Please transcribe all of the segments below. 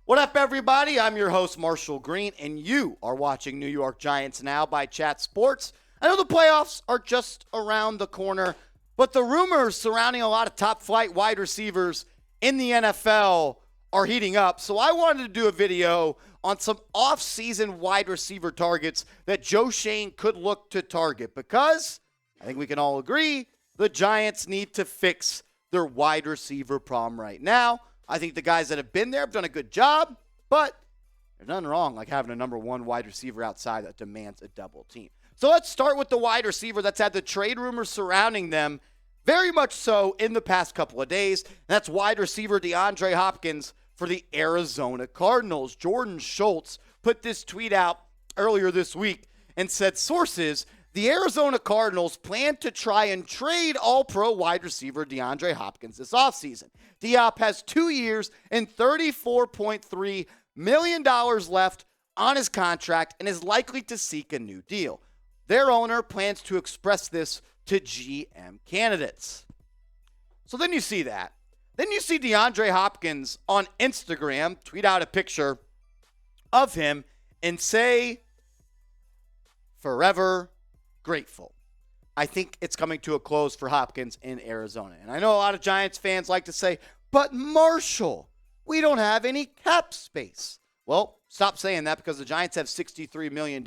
What up, everybody? I'm your host, Marshall Green, and you are watching New York Giants Now by Chat Sports. I know the playoffs are just around the corner, but the rumors surrounding a lot of top-flight wide receivers in the NFL are heating up. So I wanted to do a video on some off-season wide receiver targets that Joe Schoen could look to target because I think we can all agree the Giants need to fix their wide receiver problem right now. I think the guys that have been there have done a good job, but there's nothing wrong like having a number one wide receiver outside that demands a double team. So let's start with the wide receiver that's had the trade rumors surrounding them very much so in the past couple of days. And that's wide receiver DeAndre Hopkins for the Arizona Cardinals. Jordan Schultz put this tweet out earlier this week and said, sources, the Arizona Cardinals plan to try and trade all-pro wide receiver DeAndre Hopkins this offseason. Diop has 2 years and $34.3 million left on his contract and is likely to seek a new deal. Their owner plans to express this to GM candidates. So then you see that. Then you see DeAndre Hopkins on Instagram tweet out a picture of him and say, forever grateful. I think it's coming to a close for Hopkins in Arizona. And I know a lot of Giants fans like to say, but Marshall, we don't have any cap space. Well, stop saying that because the Giants have $63 million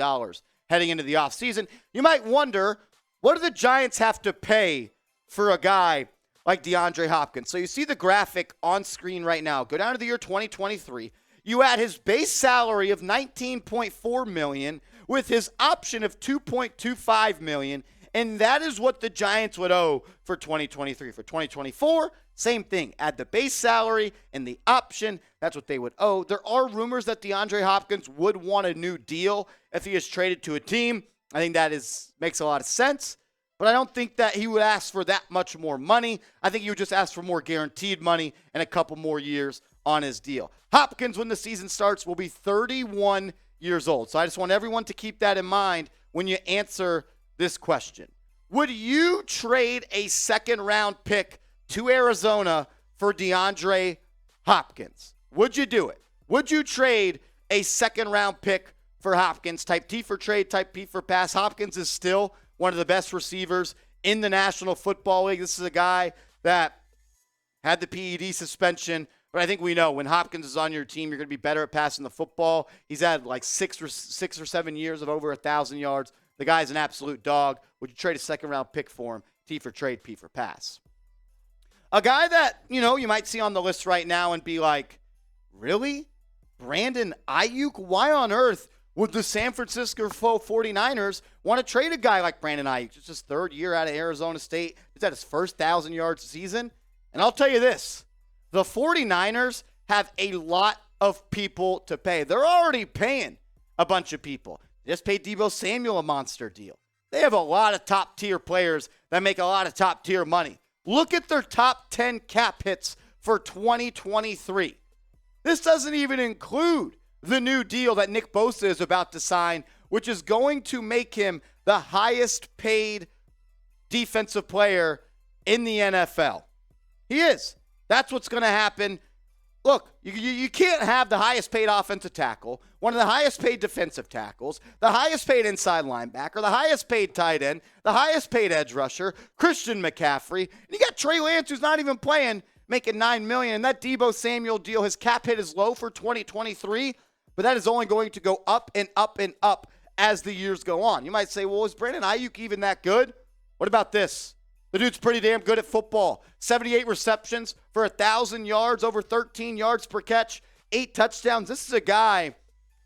heading into the offseason. You might wonder, what do the Giants have to pay for a guy like DeAndre Hopkins? So you see the graphic on screen right now. Go down to the year 2023. You add his base salary of $19.4 million with his option of $2.25 million, and that is what the Giants would owe for 2023. For 2024, same thing. Add the base salary and the option. That's what they would owe. There are rumors that DeAndre Hopkins would want a new deal if he is traded to a team. I think that makes a lot of sense, but I don't think that he would ask for that much more money. I think he would just ask for more guaranteed money and a couple more years on his deal. Hopkins, when the season starts, will be 31 years old. So I just want everyone to keep that in mind when you answer this question. Would you trade a second-round pick to Arizona for DeAndre Hopkins? Would you do it? Would you trade a second-round pick for Hopkins? Type T for trade, type P for pass. Hopkins is still one of the best receivers in the National Football League. This is a guy that had the PED suspension, but I think we know when Hopkins is on your team, you're going to be better at passing the football. He's had like six or 7 years of over 1,000 yards. The guy's an absolute dog. Would you trade a second-round pick for him? T for trade, P for pass. A guy that, you might see on the list right now and be like, really? Brandon Aiyuk? Why on earth would the San Francisco 49ers want to trade a guy like Brandon Aiyuk? It's his third year out of Arizona State. He's at his first 1,000 yards season. And I'll tell you this, the 49ers have a lot of people to pay. They're already paying a bunch of people. They just paid Deebo Samuel a monster deal. They have a lot of top-tier players that make a lot of top-tier money. Look at their top 10 cap hits for 2023. This doesn't even include the new deal that Nick Bosa is about to sign, which is going to make him the highest-paid defensive player in the NFL. He is. That's what's going to happen. Look, you can't have the highest-paid offensive tackle, one of the highest-paid defensive tackles, the highest-paid inside linebacker, the highest-paid tight end, the highest-paid edge rusher, Christian McCaffrey, and you got Trey Lance, who's not even playing, making $9 million. And that Deebo Samuel deal, his cap hit is low for 2023, but that is only going to go up and up and up as the years go on. You might say, well, is Brandon Aiyuk even that good? What about this? The dude's pretty damn good at football. 78 receptions for 1,000 yards, over 13 yards per catch, 8 touchdowns. This is a guy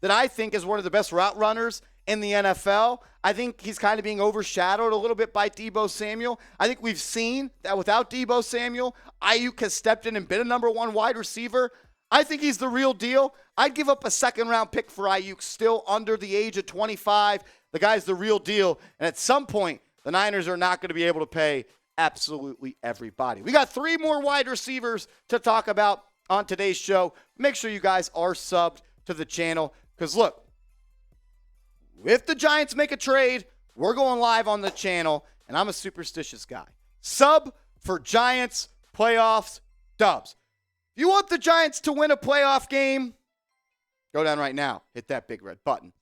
that I think is one of the best route runners in the NFL. I think he's kind of being overshadowed a little bit by Deebo Samuel. I think we've seen that without Deebo Samuel, Aiyuk has stepped in and been a number one wide receiver. I think he's the real deal. I'd give up a second-round pick for Aiyuk, still under the age of 25. The guy's the real deal. And at some point, the Niners are not going to be able to pay absolutely everybody. We got 3 more wide receivers to talk about on today's show. Make sure you guys are subbed to the channel because, look, if the Giants make a trade, we're going live on the channel, and I'm a superstitious guy. Sub for Giants playoffs dubs. If you want the Giants to win a playoff game, Go down right now. Hit that big red button.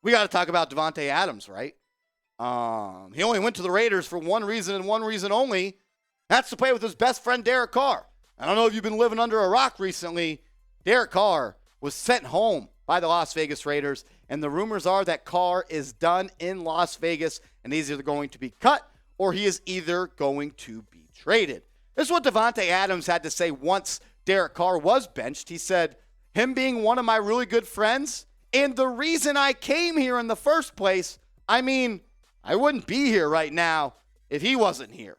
We got to talk about Davante Adams, right? He only went to the Raiders for one reason and one reason only. That's to play with his best friend, Derek Carr. I don't know if you've been living under a rock recently. Derek Carr was sent home by the Las Vegas Raiders, and the rumors are that Carr is done in Las Vegas, and he's either going to be cut or he is either going to be traded. This is what Davante Adams had to say once Derek Carr was benched. He said, him being one of my really good friends, and the reason I came here in the first place, I mean, I wouldn't be here right now if he wasn't here.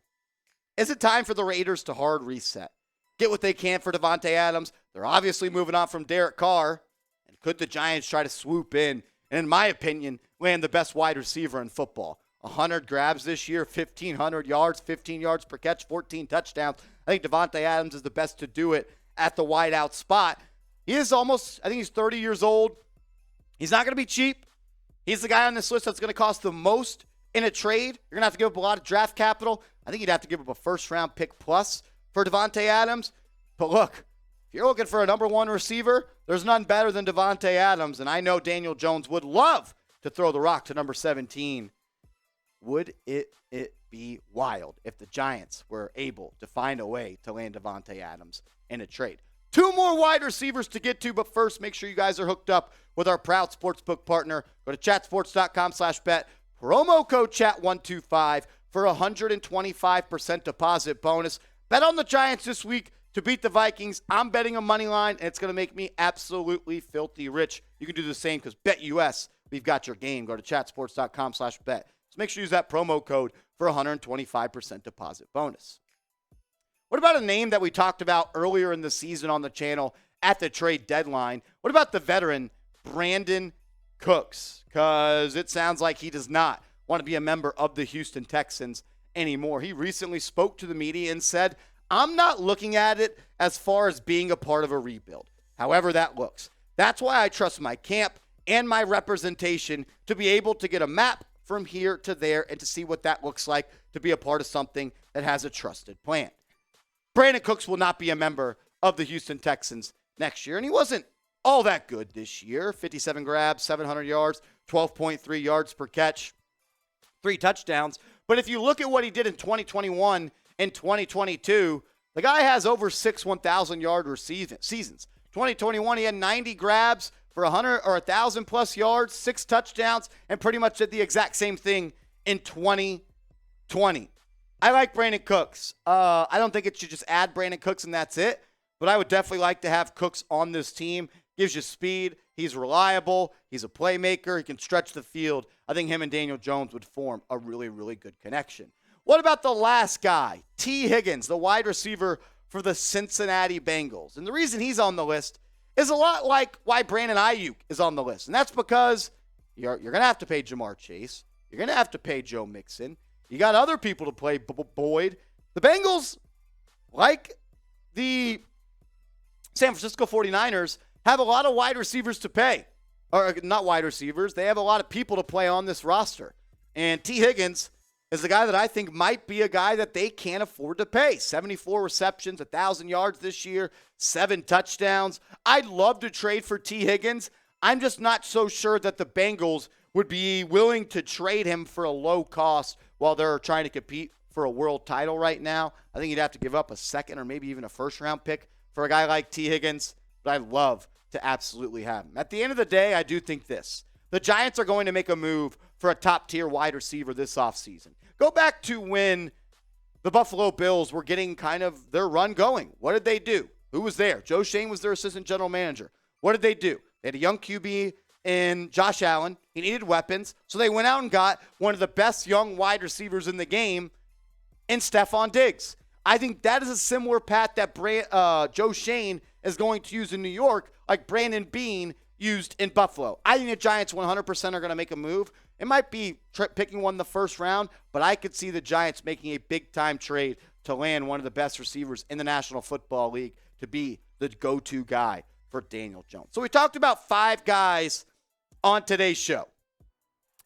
Is it time for the Raiders to hard reset? Get what they can for Davante Adams. They're obviously moving on from Derek Carr. And could the Giants try to swoop in and, in my opinion, land the best wide receiver in football? 100 grabs this year, 1,500 yards, 15 yards per catch, 14 touchdowns. I think Davante Adams is the best to do it at the wideout spot. He is almost, I think he's 30 years old. He's not going to be cheap. He's the guy on this list that's going to cost the most in a trade. You're going to have to give up a lot of draft capital. I think you'd have to give up a first-round pick plus for Davante Adams. But look, if you're looking for a number one receiver, there's none better than Davante Adams. And I know Daniel Jones would love to throw the rock to number 17. Would it be wild if the Giants were able to find a way to land Davante Adams in a trade? Two more wide receivers to get to, but first, make sure you guys are hooked up with our proud sportsbook partner. Go to chatsports.com/bet. Promo code chat125 for a 125% deposit bonus. Bet on the Giants this week to beat the Vikings. I'm betting a money line, and it's going to make me absolutely filthy rich. You can do the same because BetUS, we've got your game. Go to chatsports.com/bet. So make sure you use that promo code for a 125% deposit bonus. What about a name that we talked about earlier in the season on the channel at the trade deadline? What about the veteran Brandin Cooks? Because it sounds like he does not want to be a member of the Houston Texans anymore. He recently spoke to the media and said, I'm not looking at it as far as being a part of a rebuild, however that looks. That's why I trust my camp and my representation to be able to get a map from here to there and to see what that looks like to be a part of something that has a trusted plan. Brandin Cooks will not be a member of the Houston Texans next year, and he wasn't all that good this year. 57 grabs, 700 yards, 12.3 yards per catch, 3 touchdowns. But if you look at what he did in 2021 and 2022, the guy has over 6 1,000-yard seasons. 2021, he had 90 grabs for 100 or 1,000-plus yards, 6 touchdowns, and pretty much did the exact same thing in 2020. I like Brandin Cooks. I don't think it should just add Brandin Cooks and that's it, but I would definitely like to have Cooks on this team. Gives you speed. He's reliable. He's a playmaker. He can stretch the field. I think him and Daniel Jones would form a really, really good connection. What about the last guy, T. Higgins, the wide receiver for the Cincinnati Bengals? And the reason he's on the list is a lot like why Brandon Aiyuk is on the list, and that's because you're going to have to pay Jamar Chase. You're going to have to pay Joe Mixon. You got other people to play Boyd. The Bengals, like the San Francisco 49ers, have a lot of wide receivers to pay. Or not wide receivers. They have a lot of people to play on this roster. And T. Higgins is the guy that I think might be a guy that they can't afford to pay. 74 receptions, 1,000 yards this year, 7 touchdowns. I'd love to trade for T. Higgins. I'm just not so sure that the Bengals would be willing to trade him for a low cost while they're trying to compete for a world title right now. I think you'd have to give up a second or maybe even a first-round pick for a guy like T. Higgins, but I'd love to absolutely have him. At the end of the day, I do think this. The Giants are going to make a move for a top-tier wide receiver this offseason. Go back to when the Buffalo Bills were getting kind of their run going. What did they do? Who was there? Joe Shane was their assistant general manager. What did they do? They had a young QB in Josh Allen. He needed weapons, so they went out and got one of the best young wide receivers in the game in Stephon Diggs. I think that is a similar path that Joe Shane is going to use in New York, like Brandon Beane used in Buffalo. I think the Giants 100% are going to make a move. It might be picking one in the first round, but I could see the Giants making a big-time trade to land one of the best receivers in the National Football League to be the go-to guy for Daniel Jones. So we talked about 5 guys on today's show.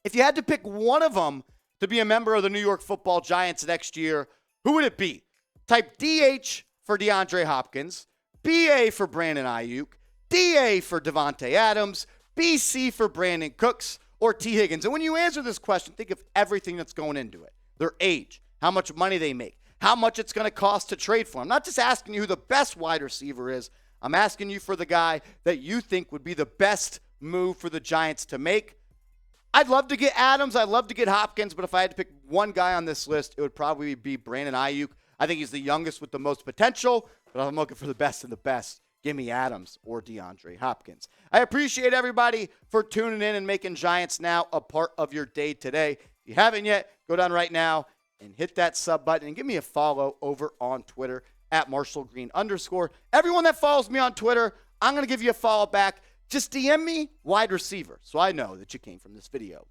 If you had to pick one of them to be a member of the New York Football Giants next year, who would it be? Type DH for DeAndre Hopkins, BA for Brandon Aiyuk, DA for Davante Adams, BC for Brandin Cooks, or T. Higgins? And when you answer this question, think of everything that's going into it. Their age, how much money they make, how much it's going to cost to trade for them. I'm not just asking you who the best wide receiver is. I'm asking you for the guy that you think would be the best move for the Giants to make. I'd love to get Adams. I'd love to get Hopkins. But if I had to pick one guy on this list, it would probably be Brandon Aiyuk. I think he's the youngest with the most potential. But if I'm looking for the best of the best, give me Adams or DeAndre Hopkins. I appreciate everybody for tuning in and making Giants Now a part of your day today. If you haven't yet, go down right now and hit that sub button and give me a follow over on Twitter at @MarshallGreen_. Everyone that follows me on Twitter, I'm going to give you a follow back. Just DM me wide receiver so I know that you came from this video.